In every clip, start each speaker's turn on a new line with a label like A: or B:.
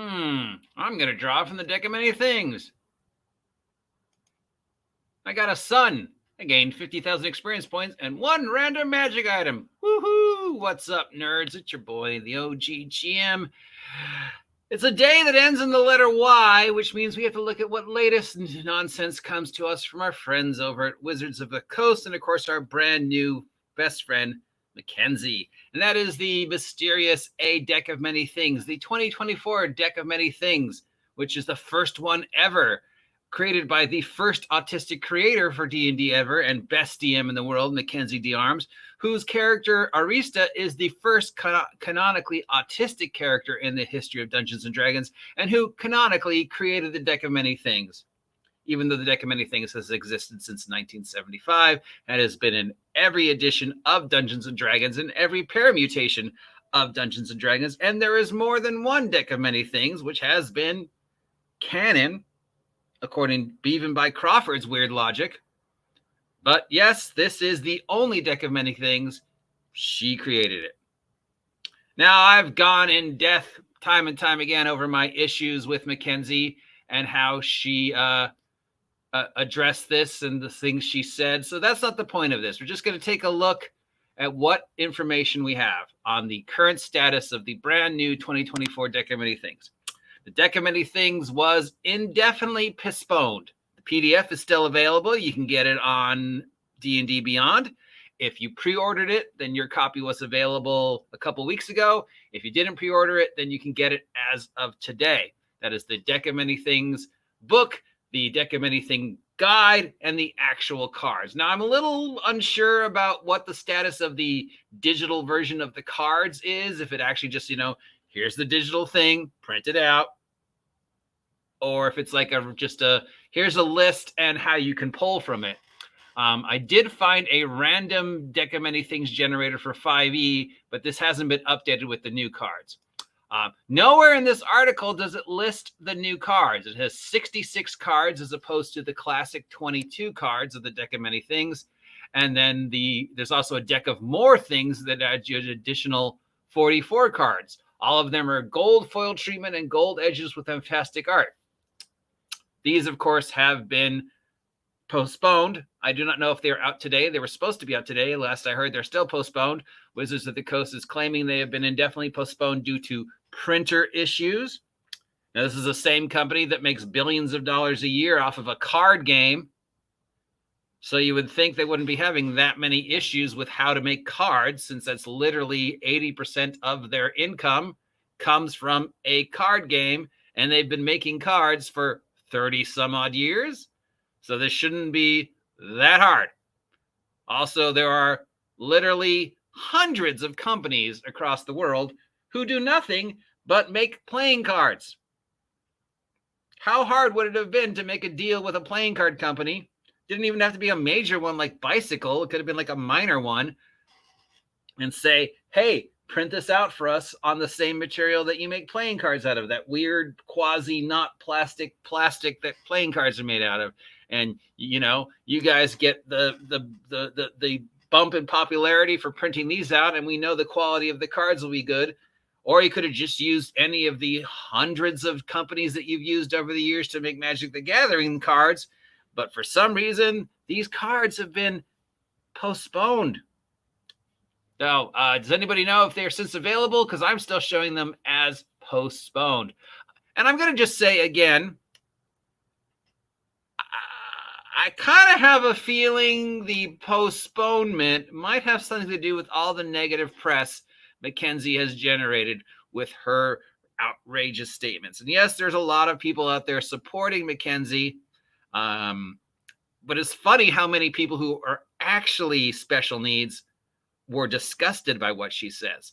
A: I'm going to draw from the deck of many things. I got a sun. I gained 50,000 experience points and 1 random magic item. Woohoo! What's up, nerds? It's your boy, the OG GM. It's a day that ends in the letter Y, which means we have to look at what latest nonsense comes to us from our friends over at Wizards of the Coast, and of course our brand new best friend, Mackenzie. And that is the mysterious A Deck of Many Things, the 2024 Deck of Many Things, which is the first one ever, created by the first autistic creator for D&D ever and best DM in the world, Mackenzie DeArms, whose character, Arista, is the first canonically autistic character in the history of Dungeons & Dragons, and who canonically created the Deck of Many Things. Even though the Deck of Many Things has existed since 1975 and has been in every edition of Dungeons & Dragons and every permutation of Dungeons & Dragons, and there is more than one Deck of Many Things, which has been canon, according even by Crawford's weird logic. But yes, this is the only Deck of Many Things. She created it. Now, I've gone in depth time and time again over my issues with Mackenzie and how she addressed this and the things she said. So that's not the point of this. We're just going to take a look at what information we have on the current status of the brand new 2024 Deck of Many Things. The Deck of Many Things was indefinitely postponed. The PDF is still available. You can get it on D&D Beyond. If you pre-ordered it, then your copy was available a couple weeks ago. If you didn't pre-order it, then you can get it as of today. That is the Deck of Many Things book, the Deck of Many Thing guide, and the actual cards. Now, I'm a little unsure about what the status of the digital version of the cards is. If it actually just, here's the digital thing, print it out. Or if it's like here's a list and how you can pull from it. I did find a random Deck of Many Things generator for 5e, but this hasn't been updated with the new cards. Nowhere in this article does it list the new cards. It has 66 cards as opposed to the classic 22 cards of the Deck of Many Things. And then there's also a deck of more things that adds you an additional 44 cards. All of them are gold foil treatment and gold edges with fantastic art. These, of course, have been postponed. I do not know if they're out today. They were supposed to be out today. Last I heard, they're still postponed. Wizards of the Coast is claiming they have been indefinitely postponed due to printer issues. Now, this is the same company that makes billions of dollars a year off of a card game. So you would think they wouldn't be having that many issues with how to make cards, since that's literally 80% of their income comes from a card game, and they've been making cards for 30 some odd years. So this shouldn't be that hard. Also, there are literally hundreds of companies across the world who do nothing but make playing cards. How hard would it have been to make a deal with a playing card company? Didn't even have to be a major one like Bicycle. It could have been like a minor one. And say, hey, print this out for us on the same material that you make playing cards out of, that weird quasi not plastic that playing cards are made out of. And, you guys get the bump in popularity for printing these out, and we know the quality of the cards will be good. Or you could have just used any of the hundreds of companies that you've used over the years to make Magic the Gathering cards. But for some reason, these cards have been postponed. Now, does anybody know if they're since available? Because I'm still showing them as postponed. And I'm going to just say again, I kind of have a feeling the postponement might have something to do with all the negative press Mackenzie has generated with her outrageous statements. And yes, there's a lot of people out there supporting Mackenzie. But it's funny how many people who are actually special needs were disgusted by what she says.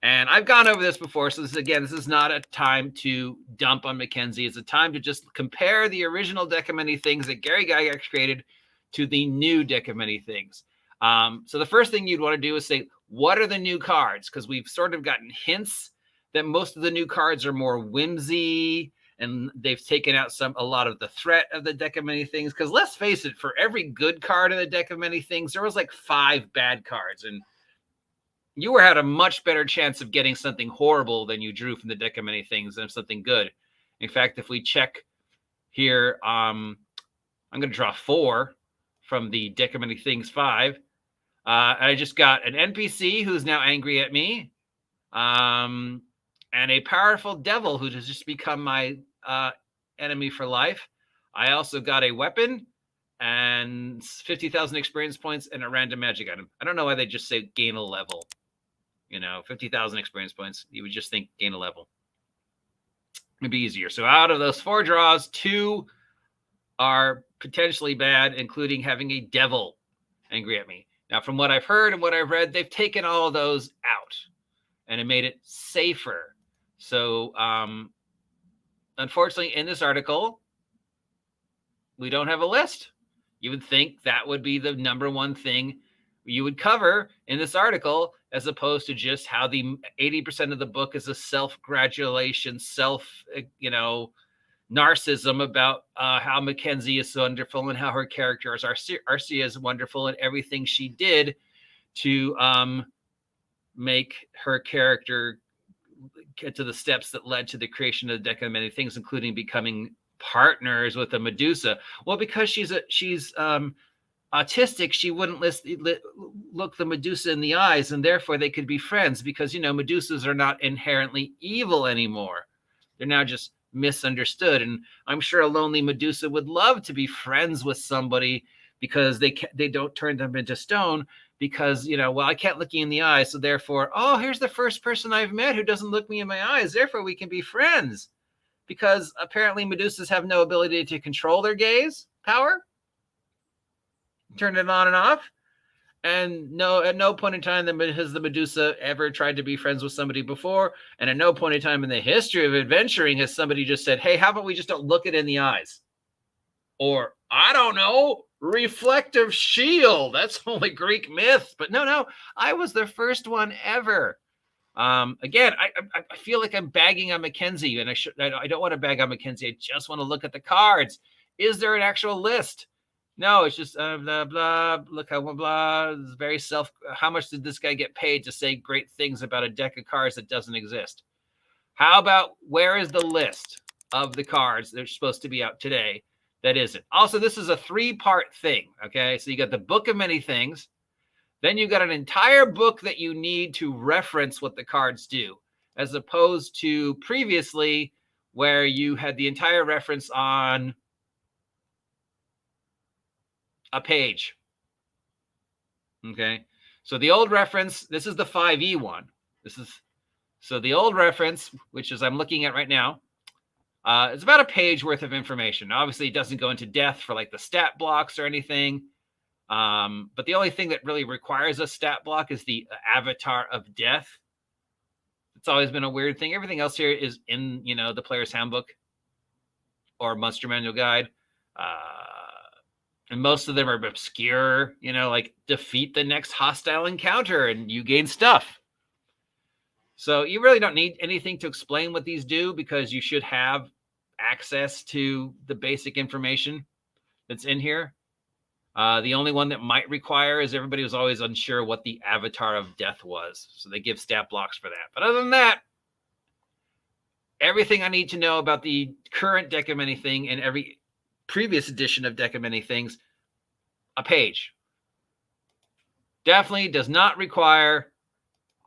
A: And I've gone over this before, so this is not a time to dump on Mackenzie. It's a time to just compare the original Deck of Many Things that Gary Gygax created to the new Deck of Many Things. So the first thing you'd want to do is say, what are the new cards? Because we've sort of gotten hints that most of the new cards are more whimsy, and they've taken out a lot of the threat of the Deck of Many Things. Because let's face it, for every good card in the Deck of Many Things, there was like 5 bad cards. And, you had a much better chance of getting something horrible than you drew from the deck of many things than something good. In fact, if we check here, I'm going to draw 4 from the deck of many things 5. I just got an NPC who's now angry at me, and a powerful devil who has just become my enemy for life. I also got a weapon and 50,000 experience points and a random magic item. I don't know why they just say gain a level. 50,000 experience points. You would just think gain a level. It'd be easier. So out of those 4 draws, 2 are potentially bad, including having a devil angry at me. Now, from what I've heard and what I've read, they've taken all of those out and it made it safer. So, unfortunately, in this article, we don't have a list. You would think that would be the number one thing you would cover in this article, as opposed to just how the 80% of the book is a self-gratulation, narcissism about how Mackenzie is so wonderful and how her character as Arcia is wonderful and everything she did to make her character get to the steps that led to the creation of the deck of many things, including becoming partners with a Medusa. Well, because she's autistic, she wouldn't look the Medusa in the eyes, and therefore they could be friends because, Medusas are not inherently evil anymore. They're now just misunderstood. And I'm sure a lonely Medusa would love to be friends with somebody because they don't turn them into stone because, I can't look you in the eye. So therefore, here's the first person I've met who doesn't look me in my eyes. Therefore, we can be friends. Because apparently Medusas have no ability to control their gaze power. Turn it on and off. And at no point in time has the Medusa ever tried to be friends with somebody before. And at no point in time in the history of adventuring has somebody just said, hey, how about we just don't look it in the eyes? Or, I don't know, reflective shield. That's only Greek myth. But no, I was the first one ever. Again, I feel like I'm bagging on Mackenzie, and I don't want to bag on Mackenzie. I just want to look at the cards. Is there an actual list? No, it's just blah, blah, look how blah. It's very how much did this guy get paid to say great things about a deck of cards that doesn't exist? How about where is the list of the cards that are supposed to be out today that isn't? Also, this is a 3-part thing, okay? So you got the Book of Many Things. Then you've got an entire book that you need to reference what the cards do, as opposed to previously where you had the entire reference on a page. Okay. So the old reference, this is the 5e one. So the old reference, which is I'm looking at right now, it's about a page worth of information. Obviously, it doesn't go into depth for like the stat blocks or anything. But the only thing that really requires a stat block is the avatar of death. It's always been a weird thing. Everything else here is in, the player's handbook or monster manual guide. And most of them are obscure, like defeat the next hostile encounter and you gain stuff. So you really don't need anything to explain what these do because you should have access to the basic information that's in here. The only one that might require is everybody was always unsure what the avatar of death was. So they give stat blocks for that. But other than that, everything I need to know about the current Deck of Many Thing and every previous edition of Deck of Many Things, a page. Definitely does not require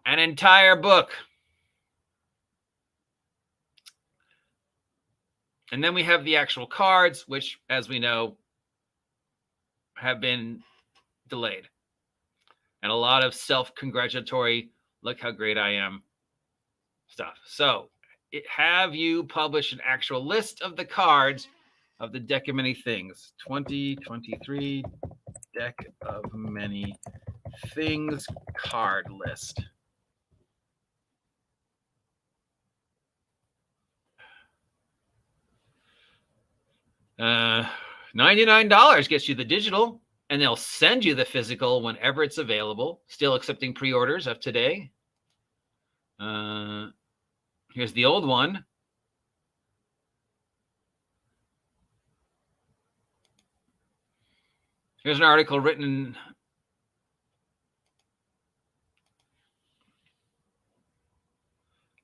A: an entire book. And then we have the actual cards, which, as we know, have been delayed. And a lot of self-congratulatory, look how great I am stuff. So have you published an actual list of the cards of the Deck of Many Things? 2023 Deck of Many Things card list. $99 gets you the digital, and they'll send you the physical whenever it's available. Still accepting pre-orders of today. Here's the old one. Here's an article written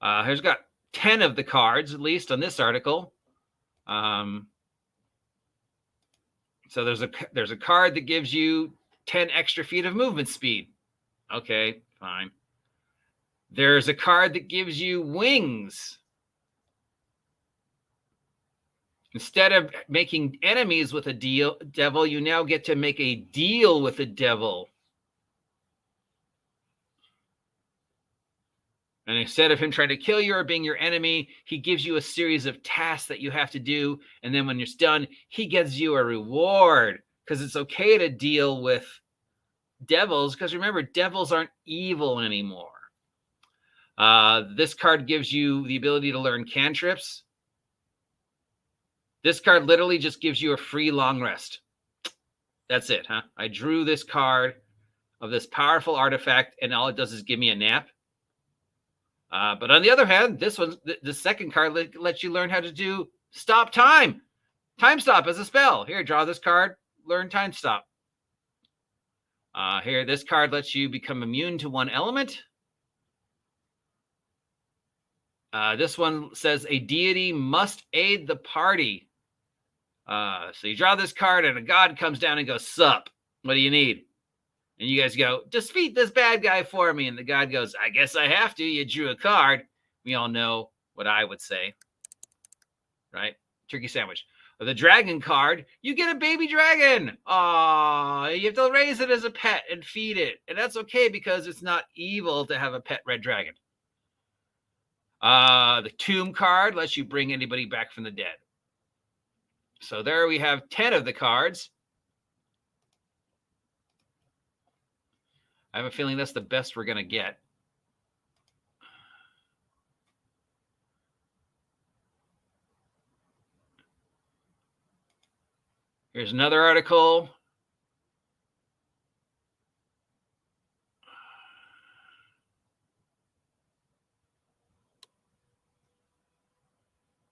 A: Here's got 10 of the cards, at least on this article. So there's a card that gives you 10 extra feet of movement speed. Okay, fine. There's a card that gives you wings. Instead of making enemies with a devil, you now get to make a deal with a devil. And instead of him trying to kill you or being your enemy, he gives you a series of tasks that you have to do. And then when you're done, he gives you a reward, because it's okay to deal with devils, because remember, devils aren't evil anymore. This card gives you the ability to learn cantrips. This card literally just gives you a free long rest. That's it, huh? I drew this card of this powerful artifact, and all it does is give me a nap. But on the other hand, this one, the second card lets you learn how to do stop time. Time stop as a spell. Here, draw this card, learn time stop. Here, this card lets you become immune to one element. This one says a deity must aid the party. So you draw this card and a god comes down and goes, sup, what do you need? And you guys go, defeat this bad guy for me. And the god goes, I guess I have to. You drew a card. We all know what I would say, right? Turkey sandwich. Or the dragon card, you get a baby dragon. Aw, you have to raise it as a pet and feed it. And that's okay because it's not evil to have a pet red dragon. The tomb card lets you bring anybody back from the dead. So there we have 10 of the cards. I have a feeling that's the best we're going to get. Here's another article.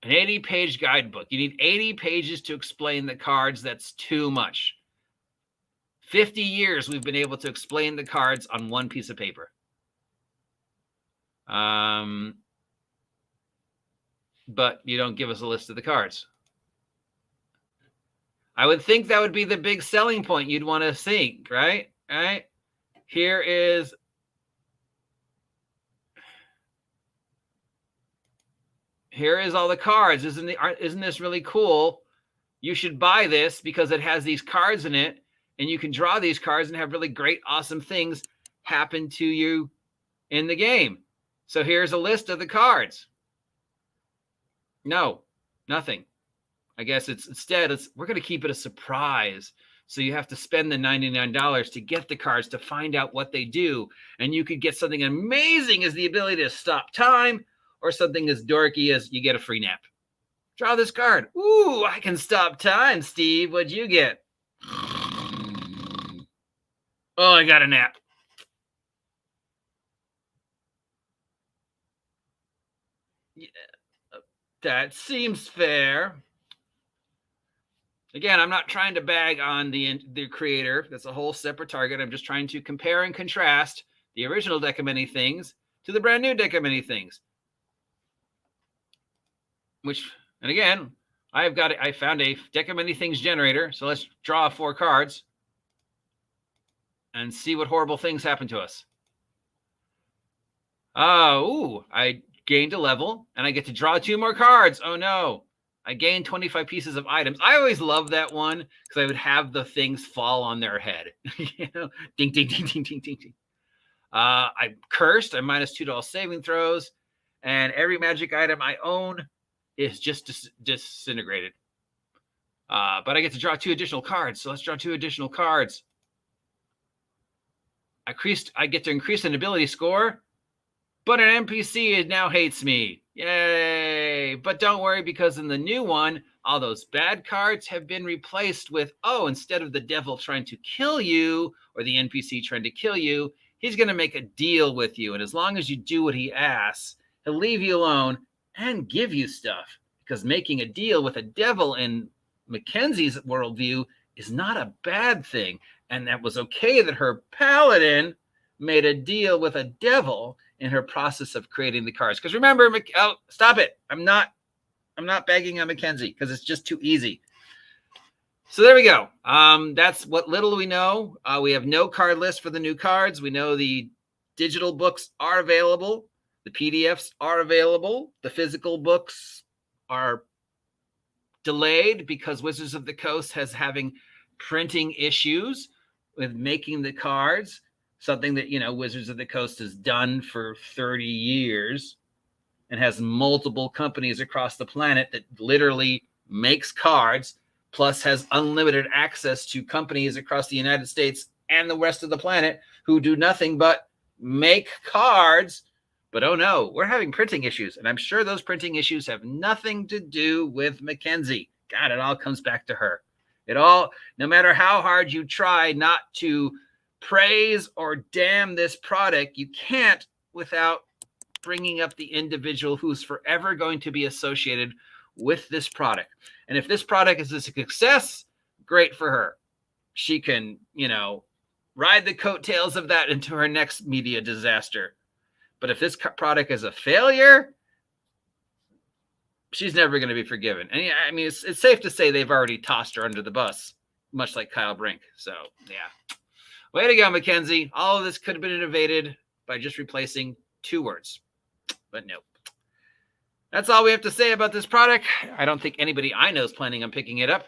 A: An 80-page guidebook. You need 80 pages to explain the cards. That's too much. 50 years we've been able to explain the cards on one piece of paper. But you don't give us a list of the cards. I would think that would be the big selling point you'd want to think, right? Right? Here is all the cards. Isn't this really cool? You should buy this because it has these cards in it. And you can draw these cards and have really great, awesome things happen to you in the game. So here's a list of the cards. No, nothing. I guess we're going to keep it a surprise. So you have to spend the $99 to get the cards to find out what they do. And you could get something amazing as the ability to stop time, or something as dorky as you get a free nap. Draw this card. Ooh, I can stop time, Steve. What'd you get? Oh, I got a nap. Yeah, that seems fair. Again, I'm not trying to bag on the creator. That's a whole separate target. I'm just trying to compare and contrast the original Deck of Many Things to the brand new Deck of Many Things. And again, I found a Deck of Many Things generator. So let's draw 4 cards and see what horrible things happen to us. I gained a level, and I get to draw 2 more cards. Oh, no. I gained 25 pieces of items. I always loved that one because I would have the things fall on their head. You know, ding, ding, ding, ding, ding, ding, ding. I'm cursed. I'm minus 2 to all saving throws. And every magic item I own is just disintegrated. But I get to draw 2 additional cards. So let's draw 2 additional cards. I get to increase an ability score, but an NPC now hates me. Yay! But don't worry, because in the new one, all those bad cards have been replaced with, instead of the devil trying to kill you or the NPC trying to kill you, he's going to make a deal with you. And as long as you do what he asks, he'll leave you alone and give you stuff. Because making a deal with a devil in Mackenzie's worldview is not a bad thing. And that was okay that her paladin made a deal with a devil, in her process of creating the cards. Because remember, oh, stop it. I'm not bagging on Mackenzie because it's just too easy. So there we go. That's what little we know. We have no card list for the new cards. We know the digital books are available. The PDFs are available. The physical books are delayed because Wizards of the Coast has having printing issues with making the cards, something that, Wizards of the Coast has done for 30 years and has multiple companies across the planet that literally makes cards, plus has unlimited access to companies across the United States and the rest of the planet who do nothing but make cards. But oh no, we're having printing issues. And I'm sure those printing issues have nothing to do with Mackenzie. God, it all comes back to her. No matter how hard you try not to praise or damn this product, you can't without bringing up the individual who's forever going to be associated with this product. And if this product is a success, great for her. She can, ride the coattails of that into her next media disaster. But if this product is a failure, she's never going to be forgiven. And I mean, it's safe to say they've already tossed her under the bus, much like Kyle Brink. So, yeah. Way to go, Mackenzie. All of this could have been evaded by just replacing 2 words. But nope. That's all we have to say about this product. I don't think anybody I know is planning on picking it up.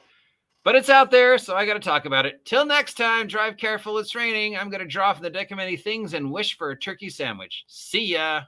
A: But it's out there, so I got to talk about it. Till next time, drive careful. It's raining. I'm going to draw from the deck of many things and wish for a turkey sandwich. See ya.